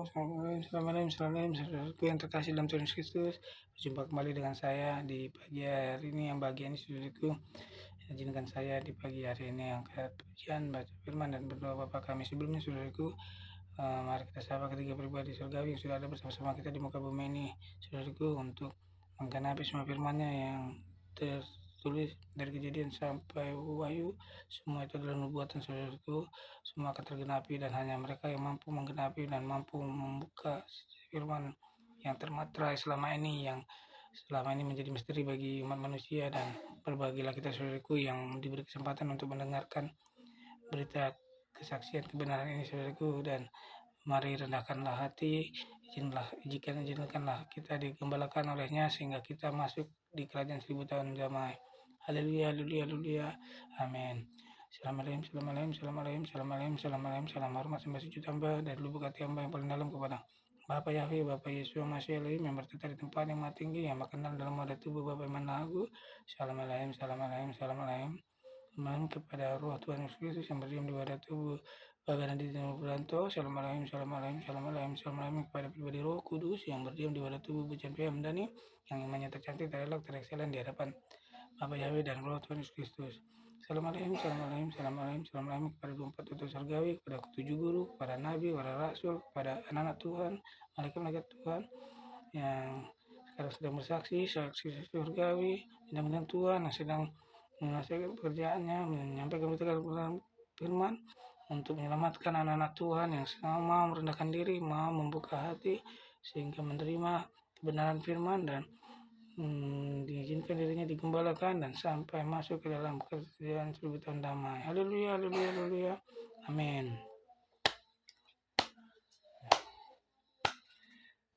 Assalamualaikum, saudaraku yang terkasih dalam Tuhan Yesus Kristus. Berjumpa kembali dengan saya di pagi hari ini, yang bagian ini saudaraku. Izinkan saya di pagi hari ini angkat pujian, baca firman dan berdoa Bapa kami. Sebelumnya saudaraku, mari kita sapa ketiga pribadi surgawi yang sudah ada bersama-sama kita di muka bumi ini, saudaraku, untuk menggenapi semua firman-Nya yang tertulis dari Kejadian sampai Wahyu. Semua itu adalah nubuatan, saudaraku. Semua akan tergenapi dan hanya mereka yang mampu menggenapi dan mampu membuka firman yang termaterai selama ini, yang selama ini menjadi misteri bagi umat manusia. Dan berbagilah kita saudaraku yang diberi kesempatan untuk mendengarkan berita kesaksian kebenaran ini saudaraku. Dan mari rendahkanlah hati, izinkanlah kita digembalakan olehnya sehingga kita masuk di kerajaan 1000 tahun damai. Haleluya, haleluya, haleluya. Amin. Salam hormat sembah sujud hamba dari lubuk hati hamba yang paling dalam kepada Bapa Yahweh, Bapa Yesus Masih Elohim yang bertata di tempat yang maha tinggi, yang berkenan dalam wadah tubuh Bapa Iman Agung. Salam kepada roh Tuhan Yesus Kristus yang berdiam di wadah tubuh Bagan di timur Beranto. Salam kepada pribadi Roh Kudus yang berdiam di wadah tubuh Bujan PM Dani, yang imannya tercantik, terelok, terekselen di hadapan Bapa Yahweh dan Roh Tuhan Yesus Kristus. Salam kepada 24 utus surgawi, kepada ketujuh guru, kepada nabi, kepada rasul, kepada anak-anak Tuhan, malaikat-malaikat Tuhan yang sekarang sedang bersaksi, saksi surgawi, bintang-bintang Tuhan yang sedang menyelesaikan pekerjaannya, menyampaikan berita firman untuk menyelamatkan anak-anak Tuhan yang mau merendahkan diri, mau membuka hati sehingga menerima kebenaran firman dan diizinkan dirinya digembalakan dan sampai masuk ke dalam kerajaan 1000 tahun damai. Haleluya, haleluya, haleluya. Amin.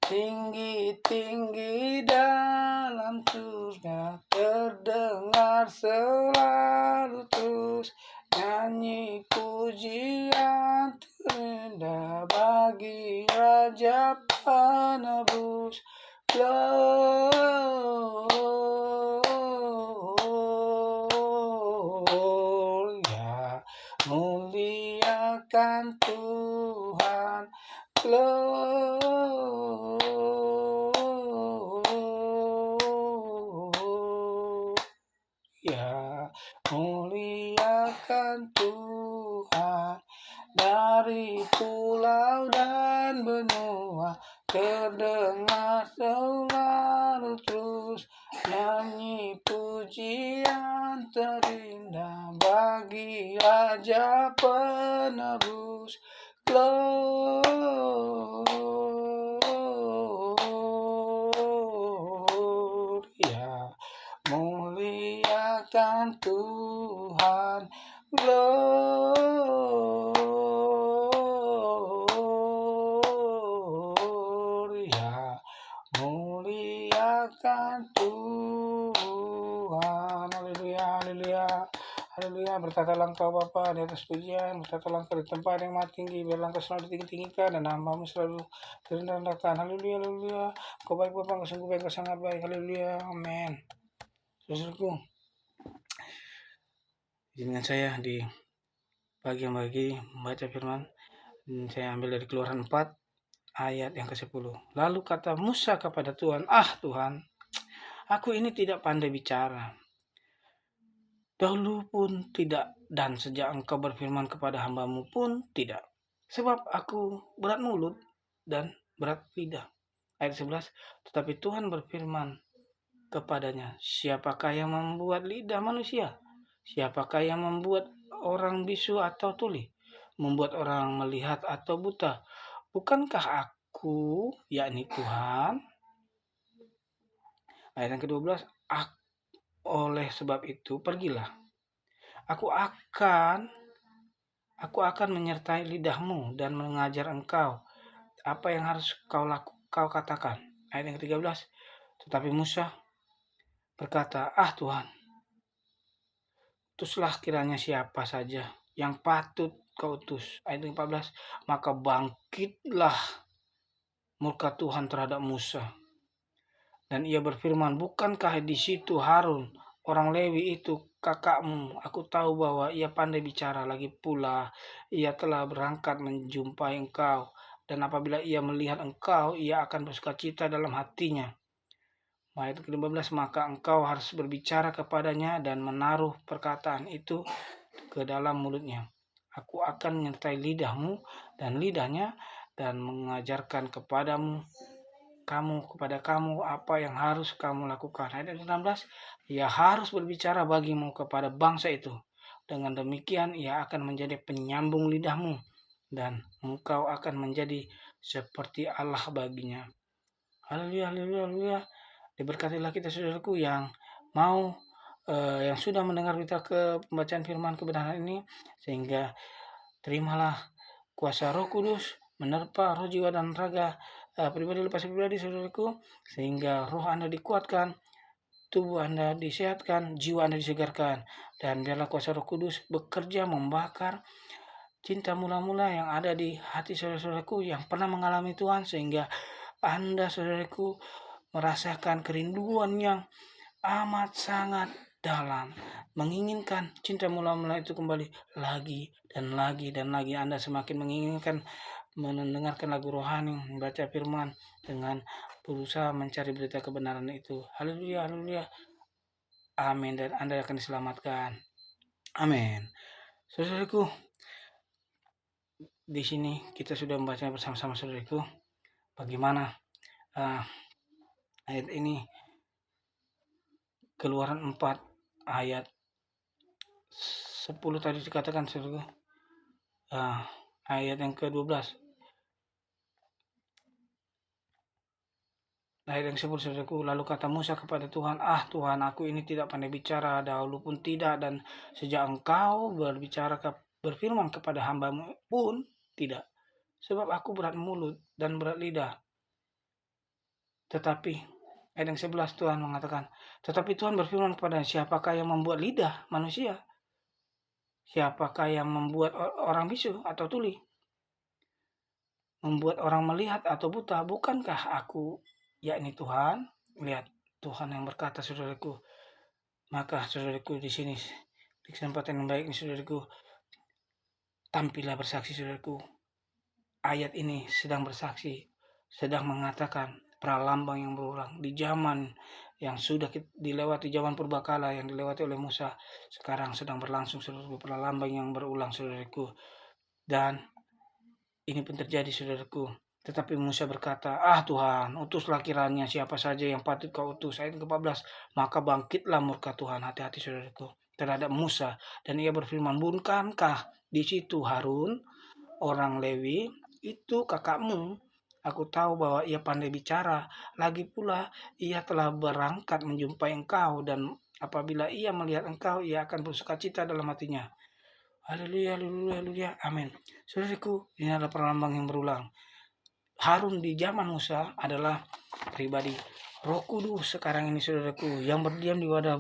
Tinggi-tinggi dalam surga terdengar selalu terus nyanyi pujian terindah bagi Raja Penebus. Gloria, muliakan Tuhan. Gloria, muliakan Tuhan. Dari pulau dan benua terdengar selalu terus nyanyi pujian terindah bagi Raja Penebus. Gloria, muliakan Tuhan. Gloria, muliakan Tuhan. Haleluya, haleluya. Haleluya, berkatalah engkau Bapa di atas pujian, berkatalah engkau di tempat yang maha tinggi, biarlah engkau selalu ditinggi-tinggikan dan hamba-Mu selalu direndah-rendahkan. Haleluya, haleluya. Engkau baik Bapa, engkau sungguh baik, engkau sangat baik. Haleluya, amin. Saudaraku, izinkan saya di pagi yang membaca firman. Saya ambil dari Keluaran 4 ayat yang ke-10. Lalu kata Musa kepada Tuhan, Tuhan, aku ini tidak pandai bicara. Dahulu pun tidak, dan sejak engkau berfirman kepada hamba-Mu pun tidak. Sebab aku berat mulut dan berat lidah. Ayat 11, tetapi Tuhan berfirman kepadanya, siapakah yang membuat lidah manusia? Siapakah yang membuat orang bisu atau tuli? Membuat orang melihat atau buta? Bukankah aku, yakni Tuhan? Ayat yang ke-12, oleh sebab itu pergilah. Aku akan menyertai lidahmu dan mengajar engkau apa yang harus kau katakan. Ayat yang ke-13, tetapi Musa berkata, Tuhan, utuslah kiranya siapa saja yang patut kau utus. Ayat yang ke-14, maka bangkitlah murka Tuhan terhadap Musa. Dan ia berfirman, bukankah di situ Harun, orang Lewi itu kakakmu? Aku tahu bahwa ia pandai bicara, lagi pula ia telah berangkat menjumpai engkau. dan apabila ia melihat engkau, ia akan bersukacita dalam hatinya. Ayat ke-15, maka engkau harus berbicara kepadanya dan menaruh perkataan itu ke dalam mulutnya. Aku akan menyertai lidahmu dan lidahnya dan mengajarkan kepada kamu apa yang harus kamu lakukan. Ayat 16, ia harus berbicara bagimu kepada bangsa itu. Dengan demikian ia akan menjadi penyambung lidahmu dan engkau akan menjadi seperti Allah baginya. Haleluya, haleluya, haleluya. Diberkatilah kita saudaraku yang mau yang sudah mendengar berita pembacaan firman kebenaran ini, sehingga terimalah kuasa Roh Kudus menerpa roh, jiwa, dan raga pribadi lepas pribadi saudaraku, sehingga roh Anda dikuatkan, tubuh Anda disehatkan, jiwa Anda disegarkan, dan biarlah kuasa Roh Kudus bekerja membakar cinta mula-mula yang ada di hati saudara-saudaraku yang pernah mengalami Tuhan, sehingga Anda saudaraku merasakan kerinduan yang amat sangat dalam, menginginkan cinta mula-mula itu kembali lagi dan lagi dan lagi. Anda semakin menginginkan mendengarkan lagu rohani, membaca firman, dengan berusaha mencari berita kebenaran itu. Haleluya, haleluya. Amin. Dan Anda akan diselamatkan. Amin. Saudaraku, di sini kita sudah membaca bersama-sama saudaraku bagaimana ayat ini. Keluaran 4 ayat 10 tadi dikatakan saudaraku. Ayat yang ke-12. Ayat yang 10 saudaraku, lalu kata Musa kepada Tuhan, Tuhan, aku ini tidak pandai bicara, dahulu pun tidak, dan sejak engkau berfirman kepada hambamu pun tidak, sebab aku berat mulut dan berat lidah. Tetapi ayat yang 11 Tuhan mengatakan, tetapi Tuhan berfirman kepada, siapakah yang membuat lidah manusia? Siapakah yang membuat orang bisu atau tuli? Membuat orang melihat atau buta? Bukankah aku, yakni Tuhan? Lihat, Tuhan yang berkata saudaraku. Maka saudaraku di sini, di kesempatan yang baik ini saudaraku, tampillah bersaksi saudaraku. Ayat ini sedang bersaksi, sedang mengatakan pralambang yang berulang di zaman yang sudah dilewati, zaman purbakala yang dilewati oleh Musa, sekarang sedang berlangsung saudaraku, pralambang yang berulang saudaraku. Dan ini pun terjadi saudaraku. Tetapi Musa berkata, Tuhan, utuslah kiranya siapa saja yang patut kau utus. Ayat ke-14, maka bangkitlah murka Tuhan, hati-hati saudaraku, terhadap Musa, dan ia berfirman, bukankah di situ Harun orang Lewi, itu kakakmu? Aku tahu bahwa ia pandai bicara, lagi pula ia telah berangkat menjumpai engkau, dan apabila ia melihat engkau, ia akan bersukacita dalam hatinya. Haleluya, haleluya, haleluya, amin. Saudaraku, ini adalah perlambang yang berulang. Harun di zaman Musa adalah pribadi Roh Kudus sekarang ini saudaraku, yang berdiam di wadah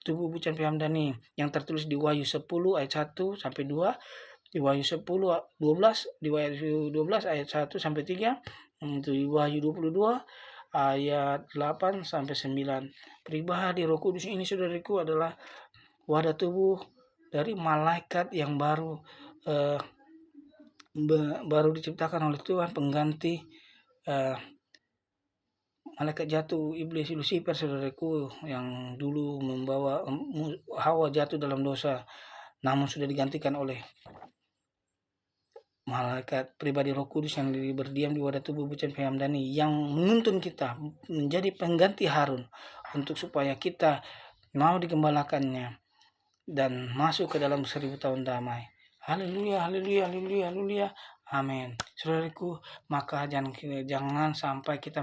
tubuh Bucan Pihamdani, yang tertulis di Wahyu 10 ayat 1 sampai 2, di Wahyu 10 12, di Wahyu 12 ayat 1 sampai 3, di Wahyu 22 ayat 8 sampai 9. Pribadi Roh Kudus ini saudaraku adalah wadah tubuh dari malaikat yang baru diciptakan oleh Tuhan, pengganti malaikat jatuh iblis Lucifer saudaraku, yang dulu membawa Hawa jatuh dalam dosa, namun sudah digantikan oleh malaikat pribadi Roh Kudus yang berdiam di wadah tubuh Bucan Pihamdani, yang menuntun kita menjadi pengganti Harun, untuk supaya kita mau digembalakannya dan masuk ke dalam 1000 tahun damai. Haleluya, haleluya, haleluya, haleluya, amin. Saudaraku, maka jangan sampai kita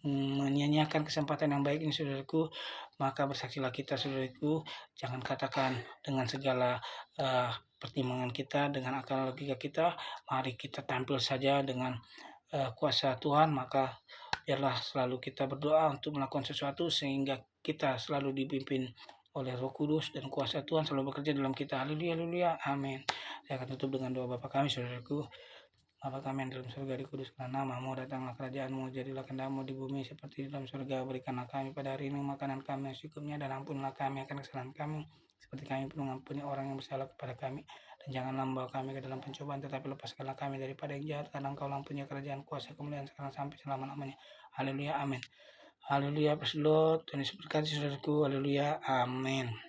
menyia-nyiakan kesempatan yang baik ini saudaraku. Maka bersaksilah kita saudaraku, jangan katakan dengan segala pertimbangan kita, dengan akal logika kita, mari kita tampil saja dengan kuasa Tuhan. Maka biarlah selalu kita berdoa untuk melakukan sesuatu, sehingga kita selalu dipimpin oleh Roh Kudus, dan kuasa Tuhan selalu bekerja dalam kita. Haleluya, haleluya, amin. Saya akan tutup dengan doa Bapa kami saudaraku. Bapa kami yang dalam surga, dikuduskanlah namamu, datanglah kerajaanmu, jadilah kehendakmu di bumi seperti di dalam surga. Berikanlah kami pada hari ini makanan kami yang secukupnya, dan ampunilah kami akan kesalahan kami, seperti kami pun mengampuni orang yang bersalah kepada kami. Dan janganlah membawa kami ke dalam pencobaan, tetapi lepaskanlah kami daripada yang jahat, karena Engkau lah punya kerajaan, kuasa, kemuliaan sekarang sampai selama-lamanya. Haleluya, amin. Haleluya, praise the Lord. Tuhan Yesus berkati saudaraku. Haleluya, amin.